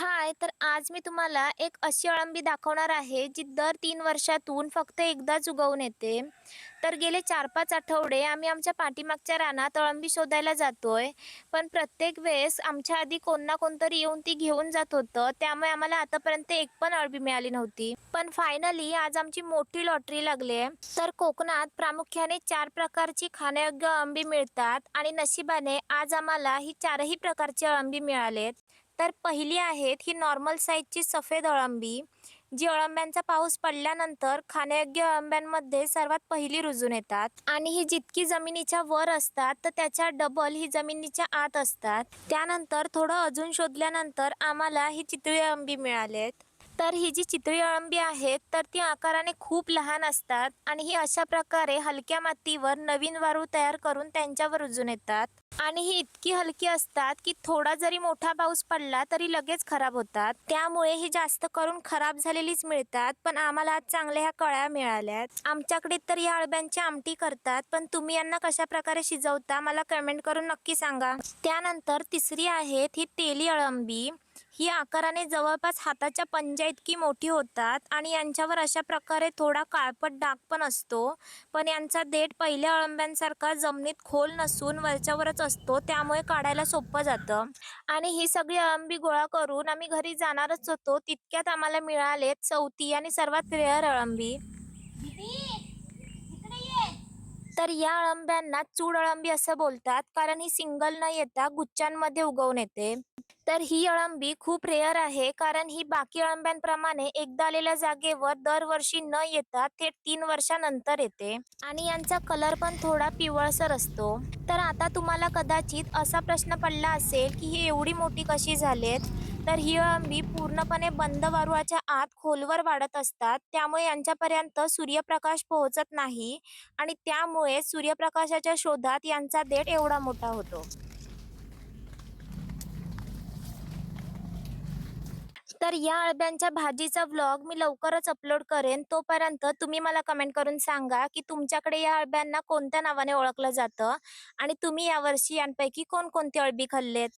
हाय, तर आज मी तुम्हाला एक अशी अळंबी दाखवणार आहे, जी दर 3 वर्षातून फक्त एकदाच उगवून येते. तर गेले 4-5 आठवडे आम्ही आमच्या पाठीमागच्या रानात अळंबी शोधायला जातोय. पण प्रत्येक वेळेस आमच्या आधी कोण ना कोणतरी येऊन ती घेऊन जात होतं. त्यामुळे आम्हाला आतापर्यंत एक पण अळंबी मिळाली नव्हती. पण फायनली आज आमची मोठी लॉटरी लागली आहे. तर कोकणात प्रामुख्याने 4 प्रकारची खाण्यायोग्य अळंबी मिळतात आणि नशिबाने आज आम्हाला ही 4ही प्रकारची अळंबी मिळालेत. तर पहिली आहेत ही नॉर्मल साईजची सफेद अळंबी, जी अळंब्यांचा पाऊस पडल्यानंतर खाण्यायोग्य अळंब्यांमध्ये सर्वात पहिली रुजून येतात आणि ही जितकी जमिनीच्या वर असतात तर त्याच्या डबल ही जमिनीच्या आत असतात. त्यानंतर थोडं अजून शोधल्यानंतर आम्हाला ही चितळी अळंबी मिळालेत. तर ही जी चितळी अळंबी आहेत तर ती आकाराने खूप लहान असतात आणि ही अशा प्रकारे हलक्या मातीवर नवीन वारूळ तयार करून त्यांच्यावर रुजून येतात. आणि ही इतकी हलकी असतात की थोडा जरी मोठा पाऊस पडला तरी लगेच खराब होतात. त्यामुळे ही जास्त करून खराब झालेलीच मिळतात. पण आम्हाला आज चांगल्या ह्या कळ्या मिळाल्यात. आमच्याकडे तर या अळंब्यांची आमटी करतात, पण तुम्ही यांना कशा प्रकारे शिजवता मला कमेंट करून नक्की सांगा. त्यानंतर तिसरी आहेत ही तेली अळंबी. ही आकाराने जवळपास हाताच्या पंजा इतकी मोठी होतात आणि यांच्यावर अशा प्रकारे थोडा काळपट डाग पण असतो. पण यांचा देठ पहिल्या अळंब्यांसारखा जमिनीत खोल नसून वरच्यावरच असतो, त्यामुळे काढायला सोपं जातं. आणि ही सगळी अळंबी गोळा करून आम्ही घरी जाणारच होतो, तितक्यात आम्हाला मिळालेत चौथी आणि सर्वात रेअर अळंबी. तर या अळंब्यांना चूड अळंबी असं बोलतात, कारण ही सिंगल न येता गुच्छांमध्ये उगवून येते. तर ही अळंबी खूप रेअर आहे, कारण ही बाकी अळंब्यांप्रमाणे एकदा आलेल्या जागेवर दरवर्षी न येता थेट 3 वर्षानंतर येते आणि यांचा कलर पण थोडा पिवळसर असतो. तर आता तुम्हाला कदाचित असा प्रश्न पडला असेल की ही एवढी मोठी कशी झालीत? तर ही अळंबी पूर्णपणे बंद वारुळाच्या आत खोलवर वाढत असतात, त्यामुळे यांच्यापर्यंत सूर्यप्रकाश पोहोचत नाही आणि त्यामुळे सूर्यप्रकाशाच्या शोधात यांचा देठ एवढा मोठा होतो. तर या अळब्यांच्या भाजीचा व्लॉग मी लवकरच अपलोड करेन. तोपर्यंत तुम्ही मला कमेंट करून सांगा की तुमच्याकडे या अळब्यांना कोणत्या नावाने ओळखलं जातं आणि तुम्ही यावर्षी यांपैकी कोणकोणती अळबी खाल्लेत?